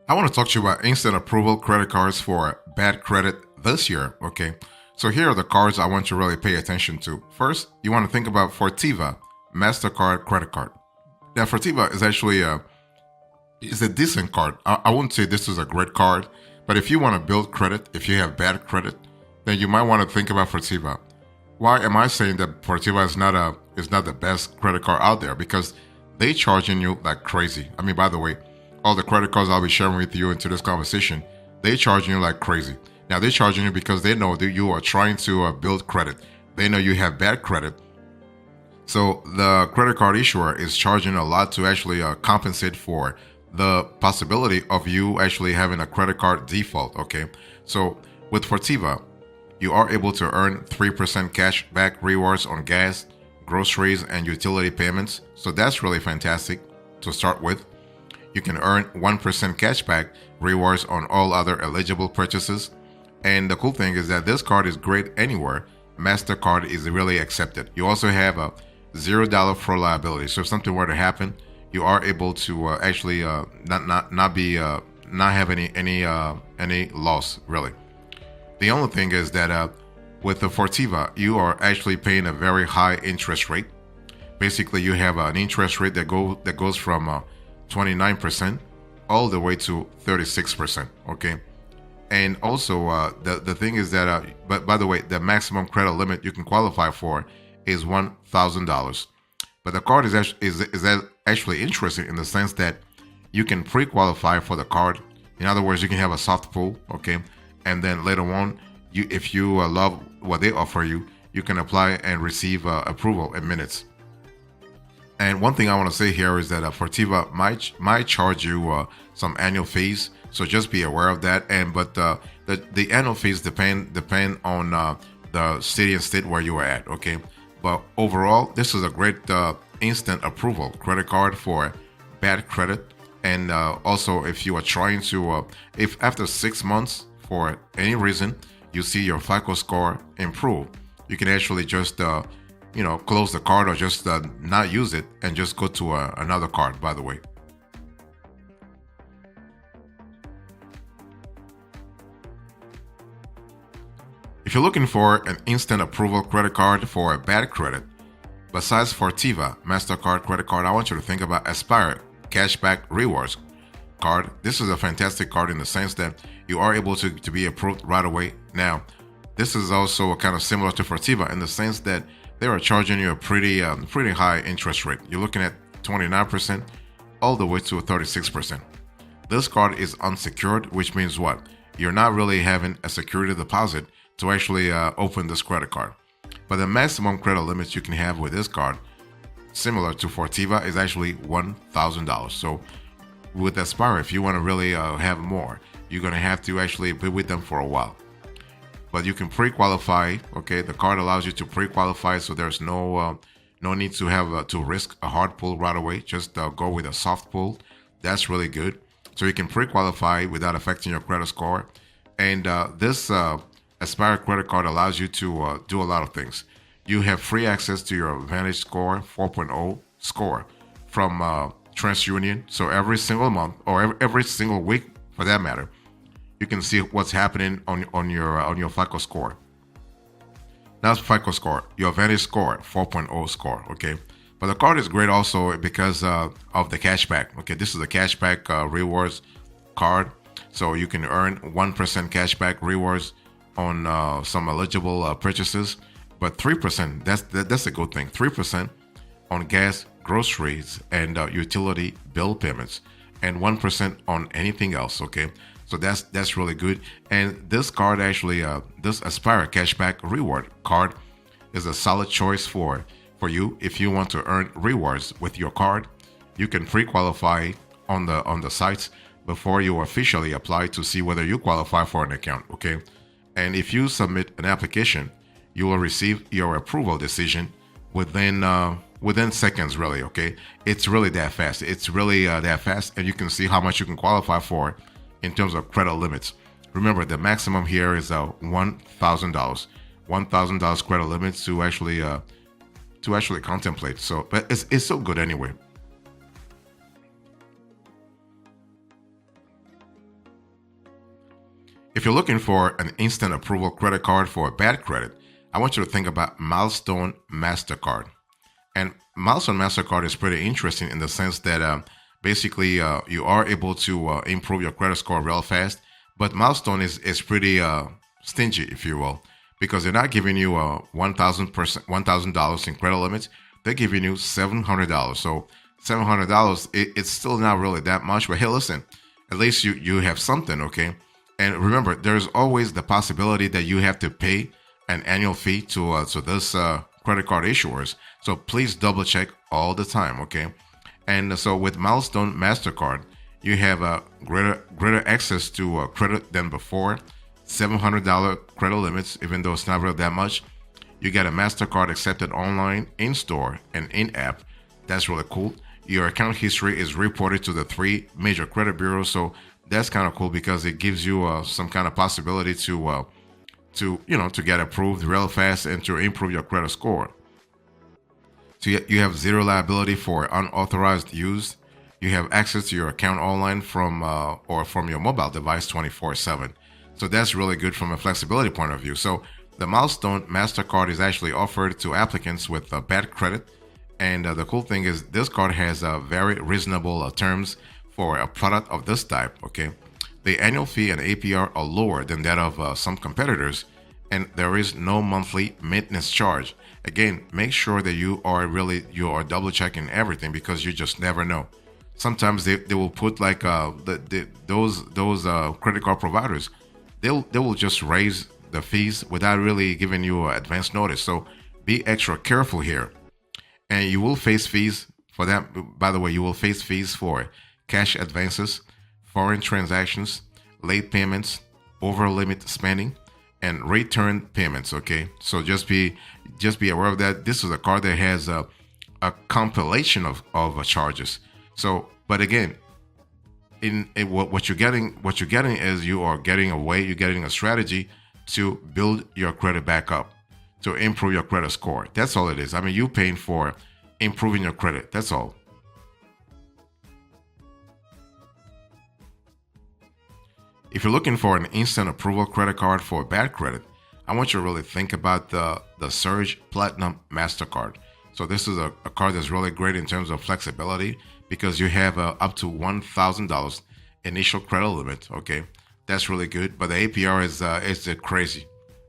I want to talk to you about instant approval credit cards for bad credit this year. Okay, so here are the cards I want you to really pay attention to. First, you want to think about Fortiva MasterCard credit card. Now, Fortiva is actually is a decent card. I wouldn't say this is a great card, but if you want to build credit, if you have bad credit, then you might want to think about Fortiva. Why am I saying that Fortiva is not the best credit card out there? Because they charging you like crazy. I mean, by the way, all the credit cards I'll be sharing with you into this conversation, they charging you like crazy. Now they're charging you because they know that you are trying to build credit. They know you have bad credit. So the credit card issuer is charging a lot to actually compensate for the possibility of you actually having a credit card default. Okay, so with Fortiva, you are able to earn 3% cash back rewards on gas, groceries, and utility payments. So that's really fantastic to start with. You can earn 1% cashback rewards on all other eligible purchases. And the cool thing is that this card is great anywhere MasterCard is really accepted. You also have a $0 for liability. So if something were to happen, you are able to actually not have any loss really. The only thing is that with the Fortiva, you are actually paying a very high interest rate. Basically, you have an interest rate that goes from 29% all the way to 36%. Okay, and also the thing is that but by the way, the maximum credit limit you can qualify for is $1,000. But the card is actually interesting in the sense that you can pre-qualify for the card. In other words, you can have a soft pull, okay, and then later on, if you love what they offer you, you can apply and receive approval in minutes. And one thing I want to say here is that Fortiva might charge you some annual fees, so just be aware of that. And but the annual fees depend on the city and state where you are at. Okay, but overall, this is a great instant approval credit card for bad credit. And also, if you are trying to, if after 6 months for any reason you see your FICO score improve, you can actually just close the card or just not use it and just go to another card, by the way. If you're looking for an instant approval credit card for a bad credit, besides Fortiva MasterCard credit card, I want you to think about Aspire Cashback Rewards card. This is a fantastic card in the sense that you are able to be approved right away. Now, this is also kind of similar to Fortiva in the sense that they are charging you a pretty high interest rate. You're looking at 29% all the way to 36%. This card is unsecured, which means what? You're not really having a security deposit to actually open this credit card. But the maximum credit limits you can have with this card, similar to Fortiva, is actually $1,000. So with Aspire, if you want to really have more, you're going to have to actually be with them for a while. But you can pre-qualify. Okay, the card allows you to pre-qualify, so there's no need to have to risk a hard pull right away. Just go with a soft pull. That's really good. So you can pre-qualify without affecting your credit score. And this Aspire credit card allows you to do a lot of things. You have free access to your Vantage Score 4.0 score from TransUnion. So every single month, or every single week for that matter, you can see what's happening on your FICO score. That's FICO score, your Vantage Score 4.0 score. Okay, but the card is great also because of the cashback. Okay, this is a cashback rewards card, so you can earn 1% cashback rewards on some eligible purchases, but 3%. That's a good thing. 3% on gas, groceries, and utility bill payments, and 1% on anything else. Okay. So that's really good. And this card actually, this Aspire Cashback Reward card is a solid choice for you if you want to earn rewards with your card. You can pre-qualify on the sites before you officially apply to see whether you qualify for an account. Okay, and if you submit an application, you will receive your approval decision within seconds. Really, okay, it's really that fast. It's really that fast, and you can see how much you can qualify for in terms of credit limits. Remember, the maximum here is $1,000. $1,000 credit limits to actually contemplate. So, but it's so good anyway. If you're looking for an instant approval credit card for a bad credit, I want you to think about Milestone MasterCard. And Milestone MasterCard is pretty interesting in the sense that basically you are able to improve your credit score real fast. But Milestone is pretty stingy, if you will, because they're not giving you $1,000 in credit limits. They're giving you $700. So $700, it's still not really that much. But hey, listen, at least you have something, okay? And remember, there's always the possibility that you have to pay an annual fee to this credit card issuers. So please double check all the time, okay? And so with Milestone MasterCard, you have a greater access to credit than before. $700 credit limits, even though it's not really that much. You get a MasterCard accepted online, in-store, and in-app. That's really cool. Your account history is reported to the 3 major credit bureaus, so that's kind of cool because it gives you some kind of possibility to get approved real fast and to improve your credit score. So you have zero liability for unauthorized use. You have access to your account online from your mobile device 24/7. So that's really good from a flexibility point of view. So the Milestone MasterCard is actually offered to applicants with bad credit. And the cool thing is this card has very reasonable terms for a product of this type, okay? The annual fee and APR are lower than that of some competitors, and there is no monthly maintenance charge. Again, make sure that you are double checking everything because you just never know. Sometimes they will put like those credit card providers, they will just raise the fees without really giving you advance notice. So be extra careful here. And you will face fees for that. By the way, you will face fees for cash advances, foreign transactions, late payments, over limit spending, and return payments. Okay, so just be aware of that. This is a card that has a compilation of charges. So, but again, in what you're getting is you're getting a strategy to build your credit back up, to improve your credit score. That's all it is. I mean, you're paying for improving your credit. That's all. If you're looking for an instant approval credit card for bad credit, I want you to really think about the Surge Platinum MasterCard. So this is a card that's really great in terms of flexibility because you have up to $1,000 initial credit limit. Okay, that's really good. But the APR is crazy.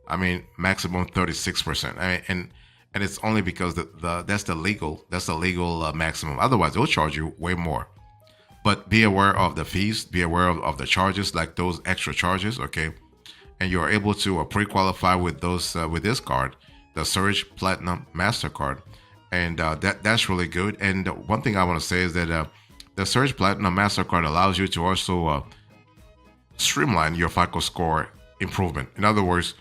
I mean, maximum 36%. And it's only because that's the legal maximum. Otherwise, they'll charge you way more. But be aware of the fees. Be aware of the charges, like those extra charges. Okay, and you're able to pre-qualify with this card, the Surge Platinum MasterCard, and that's really good. And one thing I want to say is that the Surge Platinum MasterCard allows you to also streamline your FICO score improvement. In other words,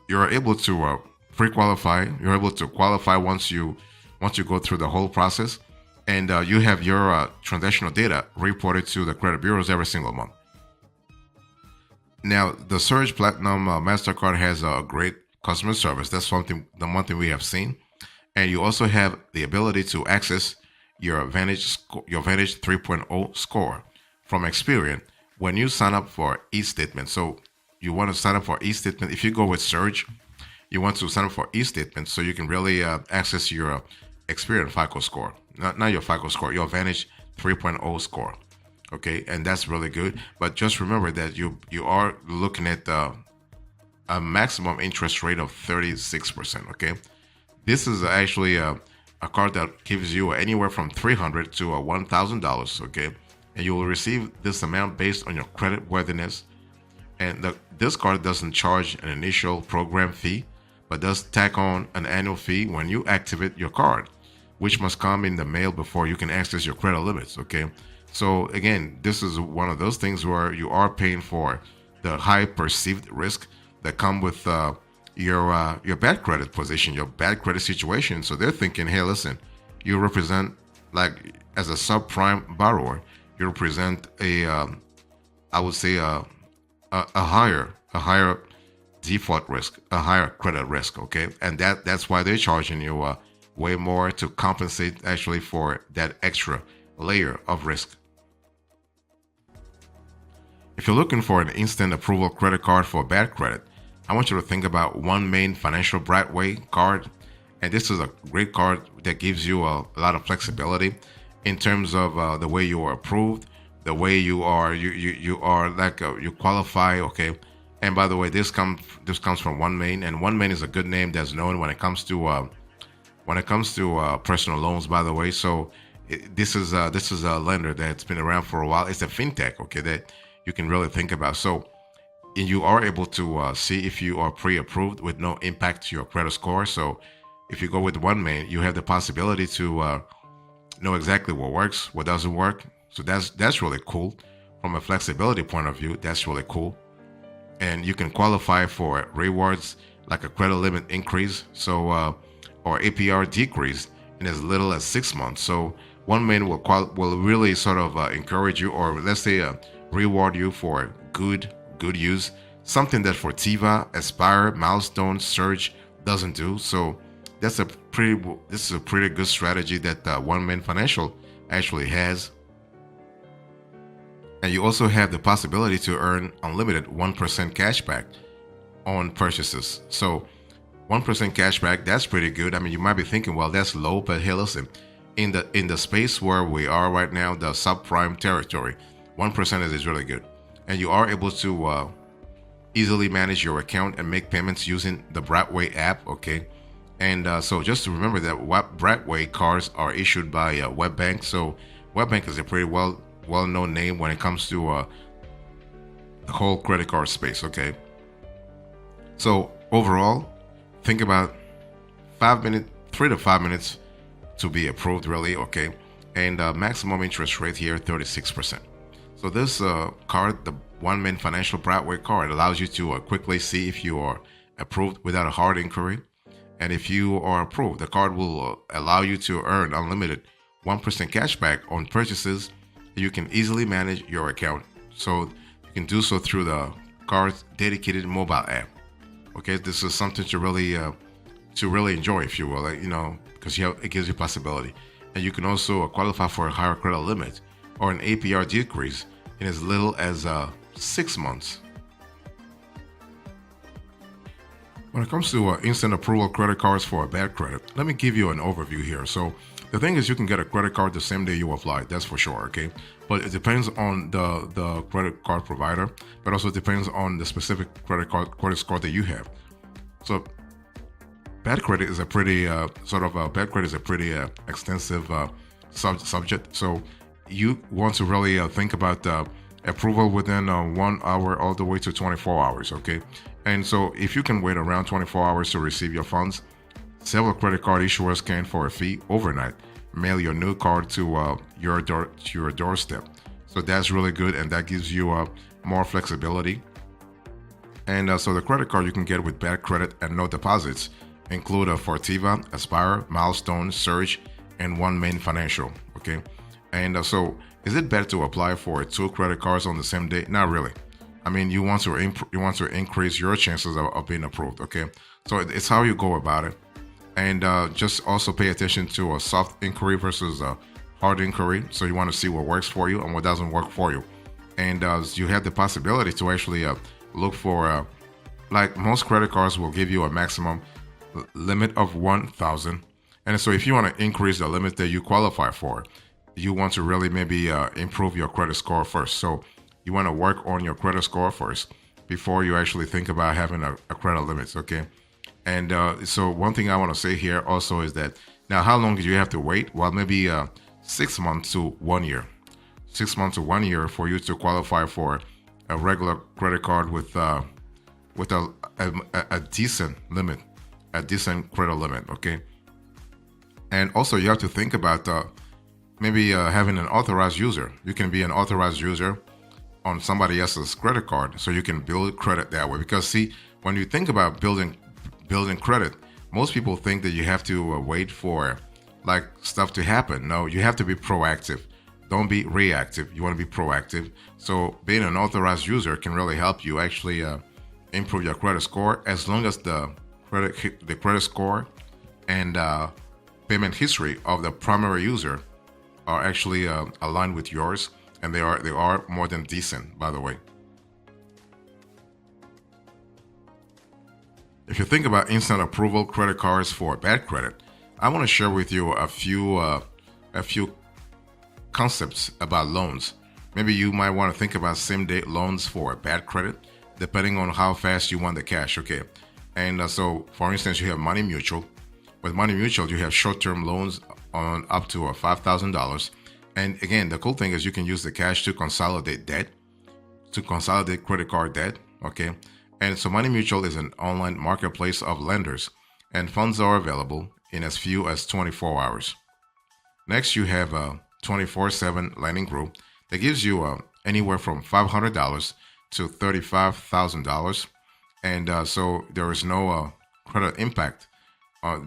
you're able to pre-qualify. You're able to qualify once you go through the whole process, and you have your transactional data reported to the credit bureaus every single month. Now, the Surge Platinum MasterCard has a great customer service. That's the one thing we have seen, and you also have the ability to access your Vantage 3.0 score from Experian when you sign up for e-statement. So you want to sign up for e-statement. If you go with Surge, you want to sign up for e-statement so you can really access your Experian FICO score. Not your FICO score, your Vantage 3.0 score. Okay, and that's really good. But just remember that you are looking at a maximum interest rate of 36%. Okay, this is actually a card that gives you anywhere from $300 to $1,000. Okay, and you will receive this amount based on your credit worthiness. And this card doesn't charge an initial program fee, but does tack on an annual fee when you activate your card, which must come in the mail before you can access your credit limits. Okay, so again, this is one of those things where you are paying for the high perceived risk that come with your bad credit position, your bad credit situation. So they're thinking, hey, listen, you represent, like, as a subprime borrower, you represent I would say a higher default risk, a higher credit risk. Okay, and that's why they're charging you way more to compensate actually for that extra layer of risk. If you're looking for an instant approval credit card for bad credit, I want you to think about OneMain Financial Brightway card. And this is a great card that gives you a lot of flexibility in terms of the way you are approved, the way you are you qualify. Okay. And by the way, this comes from OneMain, and OneMain is a good name that's known when it comes to personal loans. By the way, so this is a lender that's been around for a while. It's a fintech, okay, that you can really think about. So you are able to see if you are pre-approved with no impact to your credit score. So if you go with OneMain, you have the possibility to know exactly what works, what doesn't work. So that's really cool from a flexibility point of view. That's really cool. And you can qualify for rewards like a credit limit increase, so or APR decrease in as little as 6 months. So OneMain will really sort of encourage you, or let's say reward you for good use, something that Fortiva, Aspire, Milestone, Surge doesn't do. So this is a pretty good strategy that OneMain Financial actually has. And you also have the possibility to earn unlimited 1% cashback on purchases. So 1% cashback, that's pretty good. I mean, you might be thinking, well, that's low, but hey, listen, in the space where we are right now, the subprime territory, 1% is really good. And you are able to easily manage your account and make payments using the Brightway app, okay? And so just to remember that Brightway cards are issued by WebBank. So WebBank is a pretty well-known name when it comes to the whole credit card space, okay? So overall, think about 3 to 5 minutes to be approved, really, okay? And maximum interest rate here, 36%. So this card, the OneMain Financial Brightway card, allows you to quickly see if you are approved without a hard inquiry. And if you are approved, the card will allow you to earn unlimited 1% cashback on purchases. You can easily manage your account. So you can do so through the card's dedicated mobile app. Okay, this is something to really enjoy, if you will, because it gives you possibility. And you can also qualify for a higher credit limit or an APR decrease in as little as 6 months. When it comes to instant approval credit cards for a bad credit, let me give you an overview here. So the thing is, you can get a credit card the same day you apply, that's for sure, okay? But it depends on the credit card provider, but also depends on the specific credit score that you have. So bad credit is a pretty extensive subject. So you want to really think about approval within 1 hour all the way to 24 hours, okay? And so if you can wait around 24 hours to receive your funds, several credit card issuers can, for a fee, overnight mail your new card to your doorstep. So that's really good, and that gives you more flexibility. And so the credit card you can get with bad credit and no deposits include a Fortiva, Aspire, Milestone, Surge, and OneMain Financial. Okay, and so is it better to apply for 2 credit cards on the same day? Not really. I mean, you want to increase your chances of being approved. Okay, so it's how you go about it. And just also pay attention to a soft inquiry versus a hard inquiry. So you want to see what works for you and what doesn't work for you. And you have the possibility to actually look for, like most credit cards will give you a maximum limit of 1,000. And so if you want to increase the limit that you qualify for, you want to really maybe improve your credit score first. So you want to work on your credit score first before you actually think about having a credit limit, okay? And so one thing I want to say here also is that now how long do you have to wait? Well, maybe 6 months to 1 year. 6 months to 1 year for you to qualify for a regular credit card with a decent limit, a decent credit limit, okay? And also you have to think about maybe having an authorized user. You can be an authorized user on somebody else's credit card, so you can build credit that way. Because see, when you think about building credit, most people think that you have to wait for like stuff to happen. No, you have to be proactive. Don't be reactive. You want to be proactive. So being an authorized user can really help you actually improve your credit score, as long as the credit score and payment history of the primary user are actually aligned with yours, and they are more than decent, by the way. If you think about instant approval credit cards for bad credit, I want to share with you a few concepts about loans. Maybe you might want to think about same-day loans for bad credit, depending on how fast you want the cash. Okay, and so for instance, you have Money Mutual. With Money Mutual, you have short-term loans on up to $5,000. And again, the cool thing is you can use the cash to consolidate debt, to consolidate credit card debt. Okay, and so Money Mutual is an online marketplace of lenders, and funds are available in as few as 24 hours. Next, you have a 24/7 lending group that gives you anywhere from $500 to $35,000, and so there is no credit impact.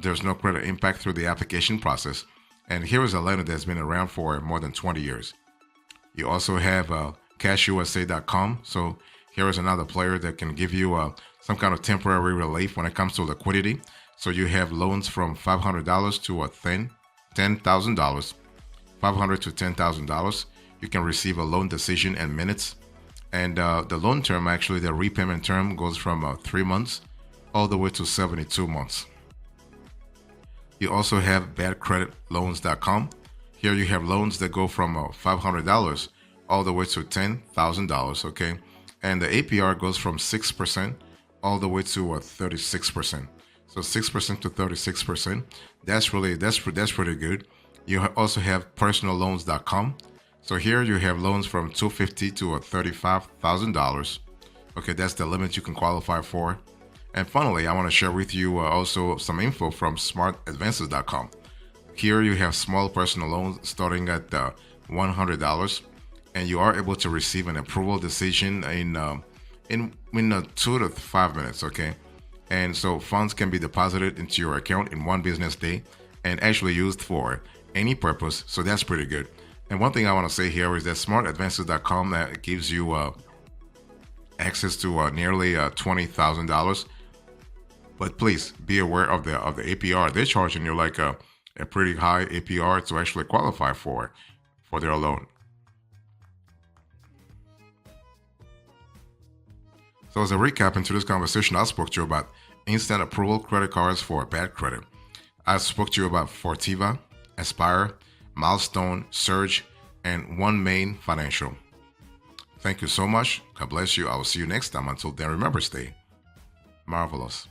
There's no credit impact through the application process. And here is a lender that's been around for more than 20 years. You also have CashUSA.com. So here is another player that can give you some kind of temporary relief when it comes to liquidity. So you have loans from $500 to $10,000, $500 to $10,000. You can receive a loan decision in minutes. And the loan term, actually, the repayment term goes from 3 months all the way to 72 months. You also have badcreditloans.com. Here you have loans that go from $500 all the way to $10,000, okay? And the APR goes from 6% all the way to 36%. So 6% to 36%. That's pretty good. You also have personalloans.com. So here you have loans from $250 to $35,000. Okay, that's the limit you can qualify for. And finally, I want to share with you also some info from smartadvances.com. Here you have small personal loans starting at $100, and you are able to receive an approval decision in 2 to 5 minutes. Okay, and so funds can be deposited into your account in 1 business day and actually used for any purpose. So that's pretty good. And one thing I want to say here is that smartadvances.com gives you access to nearly $20,000. But please be aware of the APR. They're charging you like a pretty high APR to actually qualify for their loan. So as a recap into this conversation, I spoke to you about instant approval credit cards for bad credit. I spoke to you about Fortiva, Aspire, Milestone, Surge, and One Main Financial. Thank you so much. God bless you. I will see you next time. Until then, remember, stay marvelous.